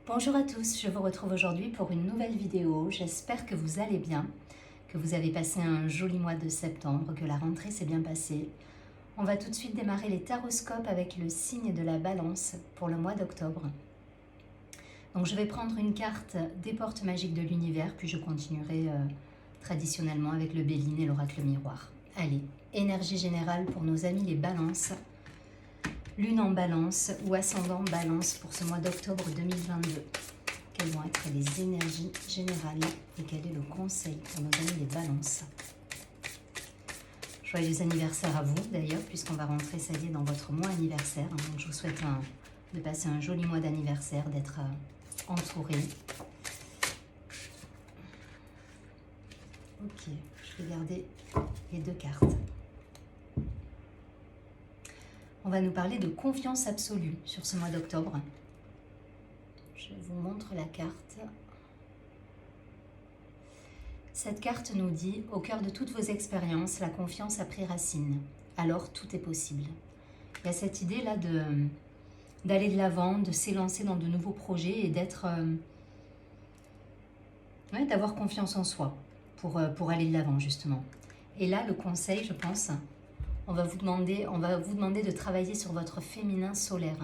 Bonjour à tous, je vous retrouve aujourd'hui pour une nouvelle vidéo. J'espère que vous allez bien, que vous avez passé un joli mois de septembre, que la rentrée s'est bien passée. On va tout de suite démarrer les taroscopes avec le signe de la balance pour le mois d'octobre. Donc je vais prendre une carte des portes magiques de l'univers, puis je continuerai traditionnellement avec le Béline et l'oracle miroir. Allez, énergie générale pour nos amis les balances. Lune en balance ou ascendant balance pour ce mois d'octobre 2022. Quelles vont être les énergies générales et quel est le conseil pour nos amis les balances? Joyeux anniversaire à vous d'ailleurs, puisqu'on va rentrer, ça y est, dans votre mois anniversaire. Donc je vous souhaite de passer un joli mois d'anniversaire, d'être entouré. Ok, je vais garder les deux cartes. On va nous parler de confiance absolue sur ce mois d'octobre. Je vous montre la carte. Cette carte nous dit, au cœur de toutes vos expériences, la confiance a pris racine. Alors tout est possible. Il y a cette idée là d'aller de l'avant, de s'élancer dans de nouveaux projets et d'être, d'avoir confiance en soi pour aller de l'avant justement. Et là, le conseil, je pense, on va vous demander de travailler sur votre féminin solaire,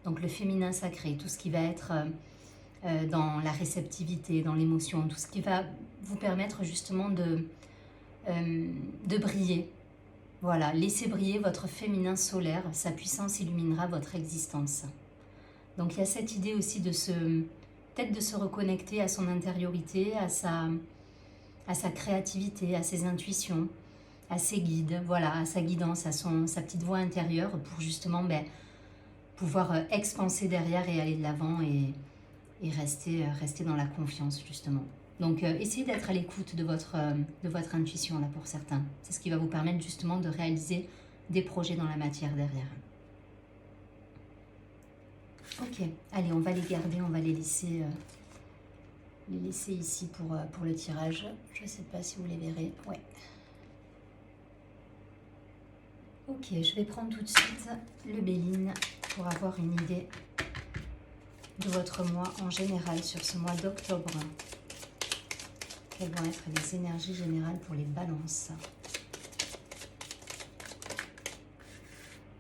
donc le féminin sacré, tout ce qui va être dans la réceptivité, dans l'émotion, tout ce qui va vous permettre justement de briller. Voilà, laissez briller votre féminin solaire, sa puissance illuminera votre existence. Donc il y a cette idée aussi peut-être de se reconnecter à son intériorité, à sa créativité, à ses intuitions, à ses guides, voilà, à sa guidance, à sa petite voix intérieure pour justement pouvoir expanser derrière et aller de l'avant et rester dans la confiance justement. Donc essayez d'être à l'écoute de votre intuition là pour certains. C'est ce qui va vous permettre justement de réaliser des projets dans la matière derrière. Ok, allez, on va les garder, on va les laisser ici pour le tirage. Je ne sais pas si vous les verrez. Ouais. Ok, je vais prendre tout de suite le Béline pour avoir une idée de votre mois en général sur ce mois d'octobre. Quelles vont être les énergies générales pour les balances?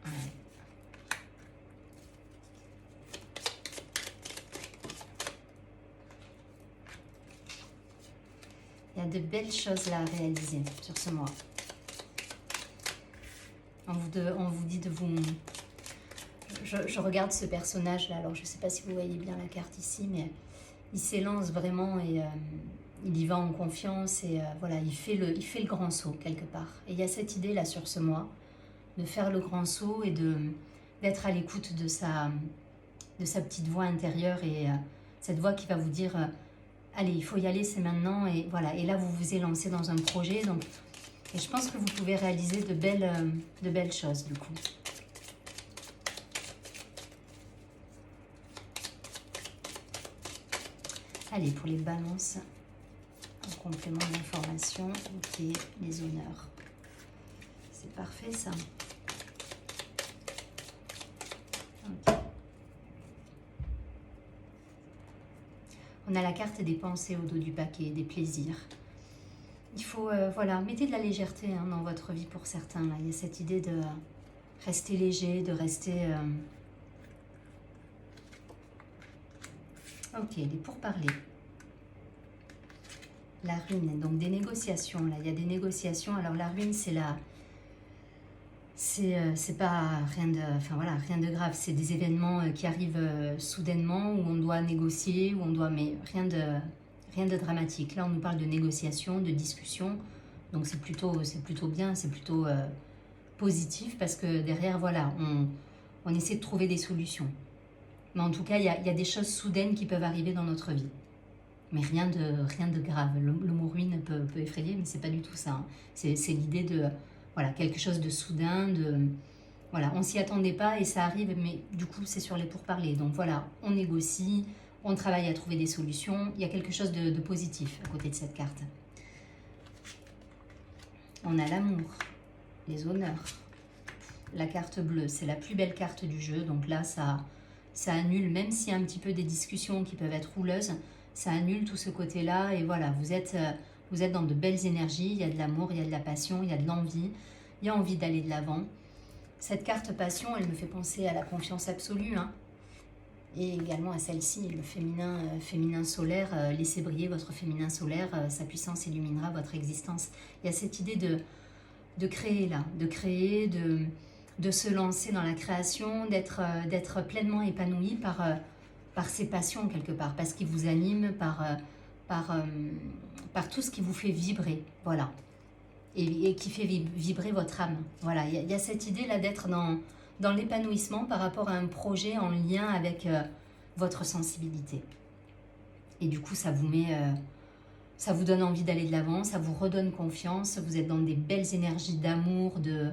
Ouais. Il y a de belles choses là à réaliser sur ce mois. On vous dit de vous... Je regarde ce personnage là, alors je ne sais pas si vous voyez bien la carte ici, mais il s'élance vraiment et il y va en confiance et voilà, il fait le grand saut quelque part. Et il y a cette idée là sur ce mois de faire le grand saut et d'être à l'écoute de sa petite voix intérieure et cette voix qui va vous dire allez, il faut y aller, c'est maintenant, et voilà. Et là vous vous élancez dans un projet, donc et je pense que vous pouvez réaliser de belles choses du coup. Allez, pour les balances, en complément d'information, ok, les honneurs. C'est parfait ça. Okay. On a la carte des pensées au dos du paquet, des plaisirs. Il faut, voilà, mettez de la légèreté dans votre vie pour certains. Là. Il y a cette idée de rester léger, de rester... Ok, les pourparlers. La ruine, donc des négociations. Là, il y a des négociations. Alors la ruine, c'est la... C'est pas rien de grave. C'est des événements qui arrivent soudainement où on doit négocier, mais rien de dramatique. Là, on nous parle de négociation, de discussion. Donc c'est plutôt bien, c'est plutôt positif parce que derrière, voilà, on essaie de trouver des solutions. Mais en tout cas, il y a des choses soudaines qui peuvent arriver dans notre vie. Mais rien de grave. Le mot ruine peut effrayer, mais c'est pas du tout ça. Hein. C'est l'idée de voilà, quelque chose de soudain, voilà, on s'y attendait pas et ça arrive, mais du coup c'est sur les pourparlers. Donc voilà, on négocie, on travaille à trouver des solutions. Il y a quelque chose de positif à côté de cette carte. On a l'amour, les honneurs. La carte bleue, c'est la plus belle carte du jeu. Donc là, ça ça annule, même s'il y a un petit peu des discussions qui peuvent être houleuses, ça annule tout ce côté-là. Et voilà, vous êtes dans de belles énergies, il y a de l'amour, il y a de la passion, il y a de l'envie, il y a envie d'aller de l'avant. Cette carte passion, elle me fait penser à la confiance absolue, hein. Et également à celle-ci, le féminin solaire. Laissez briller votre féminin solaire, sa puissance illuminera votre existence. Il y a cette idée de créer là, de se lancer dans la création, d'être pleinement épanoui par ses passions quelque part, par ce qui vous anime, par tout ce qui vous fait vibrer, voilà, et qui fait vibrer votre âme. Voilà, il y a cette idée là d'être dans l'épanouissement par rapport à un projet en lien avec votre sensibilité. Et du coup, ça vous donne envie d'aller de l'avant, ça vous redonne confiance, vous êtes dans des belles énergies d'amour, de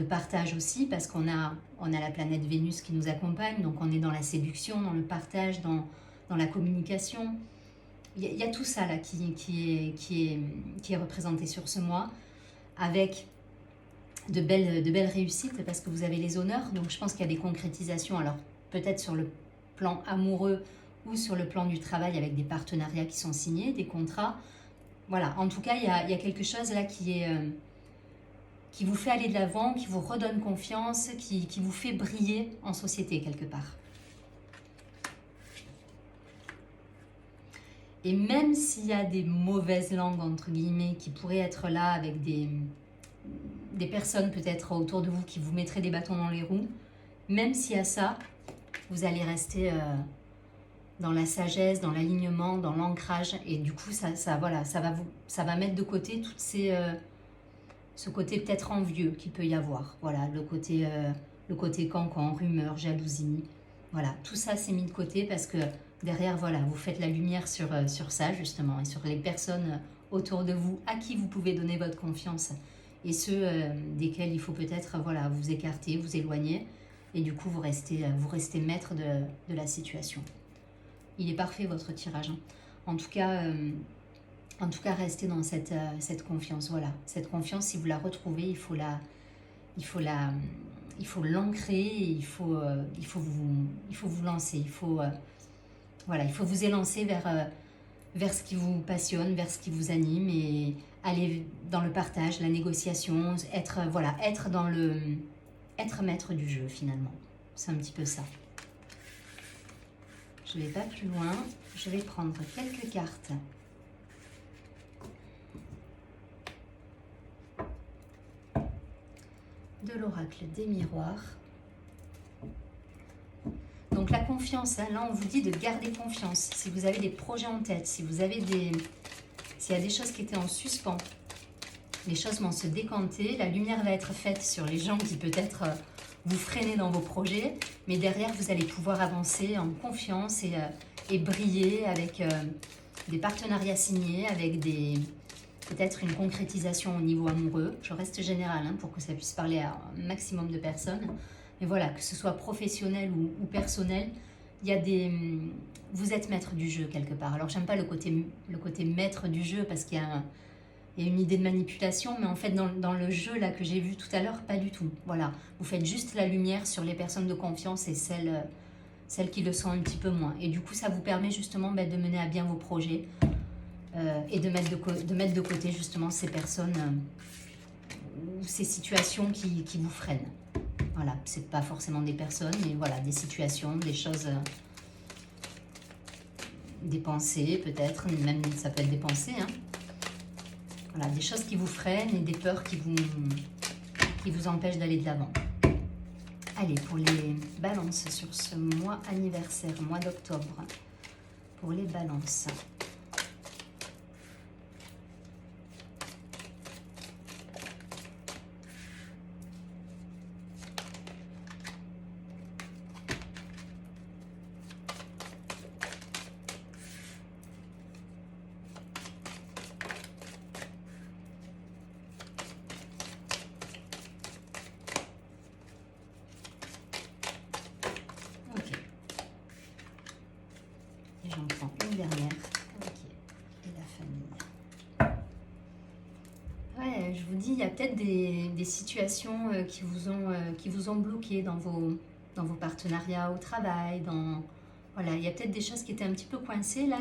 partage aussi, parce qu'on a la planète Vénus qui nous accompagne, donc on est dans la séduction, dans le partage, dans la communication. Il y a tout ça là qui est représenté sur ce mois, avec de belles réussites, parce que vous avez les honneurs, donc je pense qu'il y a des concrétisations, alors peut-être sur le plan amoureux ou sur le plan du travail avec des partenariats qui sont signés, des contrats. Voilà, en tout cas, il y a quelque chose là qui vous fait aller de l'avant, qui vous redonne confiance, qui vous fait briller en société quelque part. Et même s'il y a des mauvaises langues, entre guillemets, qui pourraient être là avec des personnes peut-être autour de vous qui vous mettraient des bâtons dans les roues, même s'il y a ça, vous allez rester dans la sagesse, dans l'alignement, dans l'ancrage, et du coup ça va mettre de côté toutes ce côté peut-être envieux qu'il peut y avoir, voilà, le côté cancan, rumeur, jalousie, voilà, tout ça c'est mis de côté parce que derrière, voilà, vous faites la lumière sur ça justement, et sur les personnes autour de vous à qui vous pouvez donner votre confiance, et ceux desquels il faut peut-être voilà, vous écarter, vous éloigner, et du coup vous restez maître de la situation. Il est parfait votre tirage, hein. En tout cas, restez dans cette confiance. Voilà, cette confiance, si vous la retrouvez, il faut l'ancrer, il faut vous lancer. Il faut vous élancer vers ce qui vous passionne, vers ce qui vous anime, et aller dans le partage, la négociation, être maître du jeu finalement. C'est un petit peu ça. Je ne vais pas plus loin, je vais prendre quelques cartes. De l'oracle des miroirs. Donc la confiance, hein, là on vous dit de garder confiance. Si vous avez des projets en tête, s'il y a des choses qui étaient en suspens, les choses vont se décanter, la lumière va être faite sur les gens qui peut-être vous freinez dans vos projets, mais derrière vous allez pouvoir avancer en confiance et briller avec des partenariats signés, avec peut-être une concrétisation au niveau amoureux. Je reste générale hein, pour que ça puisse parler à un maximum de personnes. Mais voilà, que ce soit professionnel ou personnel, vous êtes maître du jeu quelque part. Alors j'aime pas le côté maître du jeu parce qu'il y a une idée de manipulation, mais en fait dans le jeu là que j'ai vu tout à l'heure, pas du tout. Voilà, vous faites juste la lumière sur les personnes de confiance et celles qui le sont un petit peu moins. Et du coup ça vous permet justement de mener à bien vos projets et de mettre de côté justement ces personnes ou ces situations qui vous freinent. Voilà, c'est pas forcément des personnes, mais voilà, des situations, des choses, des pensées peut-être, même ça peut être des pensées, hein. Voilà, des choses qui vous freinent et des peurs qui vous empêchent d'aller de l'avant. Allez, pour les balances sur ce mois anniversaire, mois d'octobre, pour les balances. J'en prends une dernière. Ok. Et la famille. Ouais, je vous dis, il y a peut-être des situations qui vous ont bloqué dans dans vos partenariats au travail, voilà, il y a peut-être des choses qui étaient un petit peu coincées, là,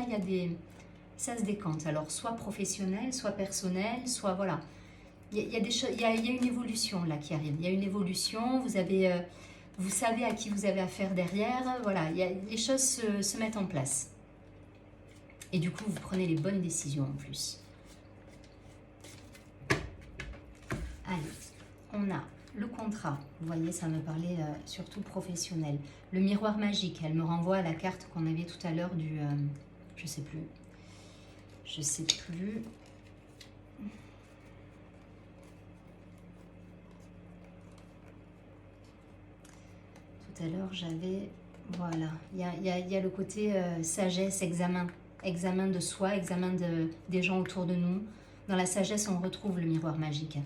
ça se décante. Alors, soit professionnel, soit personnel, soit, voilà. Il y a des choses, il y a une évolution, là, qui arrive. Il y a une évolution, vous savez à qui vous avez affaire derrière, voilà, les choses se mettent en place. Et du coup, vous prenez les bonnes décisions en plus. Allez, on a le contrat. Vous voyez, ça me parlait surtout professionnel. Le miroir magique, elle me renvoie à la carte qu'on avait tout à l'heure du... je sais plus. Je sais plus. Tout à l'heure, j'avais... Voilà, il y a le côté sagesse, examen de soi, examen des gens autour de nous. Dans la sagesse, on retrouve le miroir magique.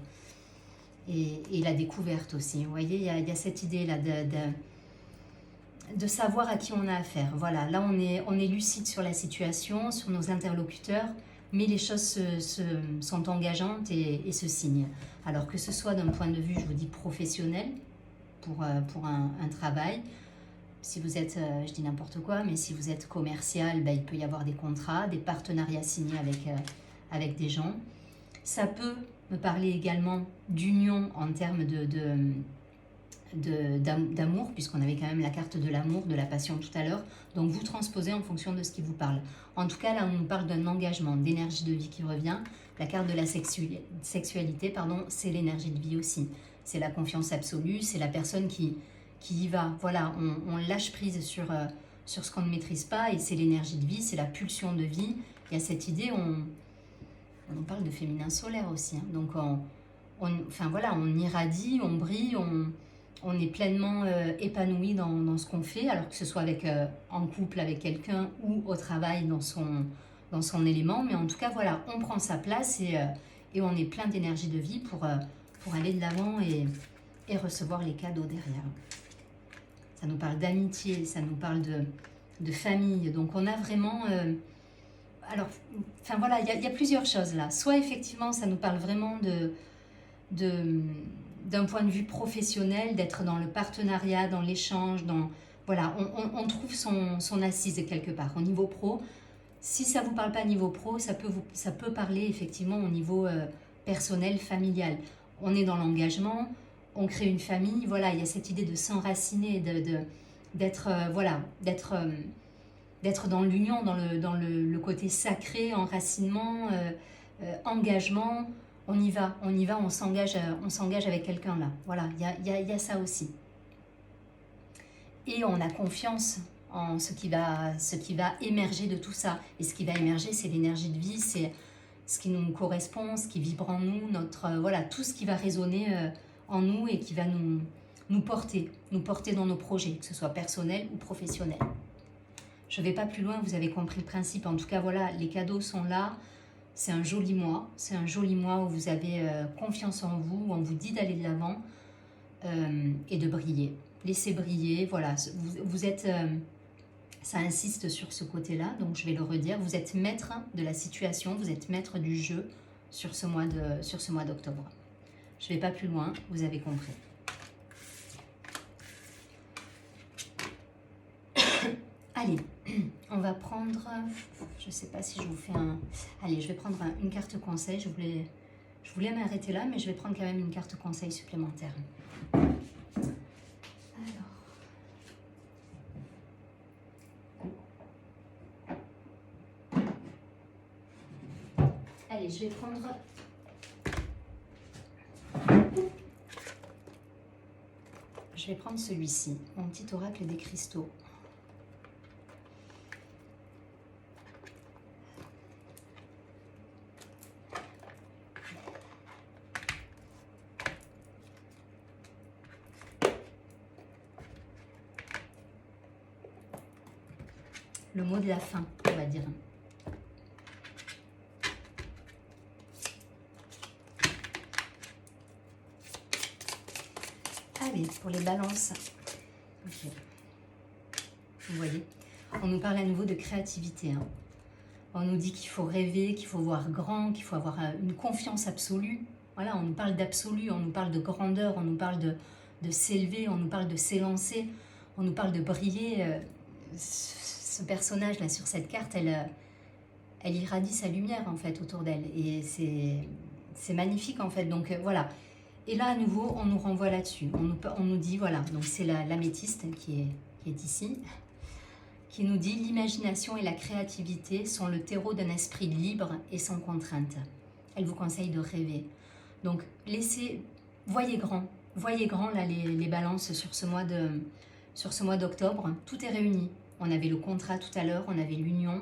Et la découverte aussi. Vous voyez, il y a cette idée-là de savoir à qui on a affaire. Voilà, là, on est lucide sur la situation, sur nos interlocuteurs, mais les choses sont engageantes et se signent. Alors que ce soit d'un point de vue, je vous dis, professionnel, pour un travail. Si vous êtes, je dis n'importe quoi, mais si vous êtes commercial, ben, il peut y avoir des contrats, des partenariats signés avec des gens. Ça peut me parler également d'union en termes d'amour, puisqu'on avait quand même la carte de l'amour, de la passion tout à l'heure. Donc vous transposez en fonction de ce qui vous parle. En tout cas, là, on nous parle d'un engagement, d'énergie de vie qui revient. La carte de la sexualité, pardon, c'est l'énergie de vie aussi. C'est la confiance absolue, c'est la personne qui y va. Voilà, on lâche prise sur ce qu'on ne maîtrise pas, et c'est l'énergie de vie, c'est la pulsion de vie. Il y a cette idée, on parle de féminin solaire aussi, hein. Donc enfin voilà, on irradie, on brille, on est pleinement épanoui dans ce qu'on fait, alors que ce soit en couple avec quelqu'un ou au travail dans son élément. Mais en tout cas, voilà, on prend sa place et on est plein d'énergie de vie pour aller de l'avant et recevoir les cadeaux derrière. Ça nous parle d'amitié, ça nous parle de famille. Donc on a vraiment... alors, enfin voilà, il y a plusieurs choses là. Soit effectivement, ça nous parle vraiment d'un point de vue professionnel, d'être dans le partenariat, dans l'échange, voilà, on trouve son assise quelque part. Au niveau pro, si ça ne vous parle pas niveau pro, ça peut parler effectivement au niveau personnel, familial. On est dans l'engagement, on crée une famille, voilà, il y a cette idée de s'enraciner, d'être dans l'union, dans le côté sacré, enracinement, engagement. On y va, on s'engage avec quelqu'un là. Voilà, il y a ça aussi. Et on a confiance en ce qui va émerger de tout ça. Et ce qui va émerger, c'est l'énergie de vie, c'est ce qui nous correspond, ce qui vibre en nous, voilà, tout ce qui va résonner en nous et qui va nous porter dans nos projets, que ce soit personnel ou professionnel. Je ne vais pas plus loin, vous avez compris le principe. En tout cas, voilà, les cadeaux sont là. C'est un joli mois. C'est un joli mois où vous avez confiance en vous, où on vous dit d'aller de l'avant et de briller. Laissez briller, voilà. Vous êtes... ça insiste sur ce côté-là, donc je vais le redire. Vous êtes maître de la situation, vous êtes maître du jeu sur ce mois d'octobre. Je ne vais pas plus loin, vous avez compris. Allez, on va prendre, je ne sais pas si je vous fais allez, je vais prendre une carte conseil. Je voulais m'arrêter là, mais je vais prendre quand même une carte conseil supplémentaire. Alors. Allez, je vais prendre... Je vais prendre celui-ci, mon petit oracle des cristaux. Le mot de la fin, on va dire. Allez, pour les balances. Okay. Vous voyez, on nous parle à nouveau de créativité. Hein. On nous dit qu'il faut rêver, qu'il faut voir grand, qu'il faut avoir une confiance absolue. Voilà, on nous parle d'absolu, on nous parle de grandeur, on nous parle de s'élever, on nous parle de s'élancer. on nous parle de briller. Ce personnage-là sur cette carte, elle irradie sa lumière en fait autour d'elle. Et c'est magnifique en fait. Donc voilà. Et là à nouveau, on nous renvoie là-dessus. On nous dit, voilà, donc c'est l'améthyste qui est ici, qui nous dit l'imagination et la créativité sont le terreau d'un esprit libre et sans contrainte. Elle vous conseille de rêver. Donc voyez grand là les balances sur ce mois d'octobre. Tout est réuni. On avait le contrat tout à l'heure, on avait l'union,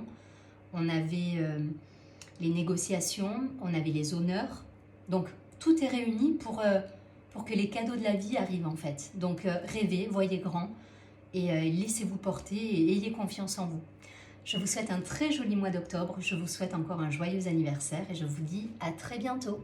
on avait les négociations, on avait les honneurs. Donc tout est réuni pour que les cadeaux de la vie arrivent en fait. Donc rêvez, voyez grand et laissez-vous porter et ayez confiance en vous. Je vous souhaite un très joli mois d'octobre, je vous souhaite encore un joyeux anniversaire et je vous dis à très bientôt.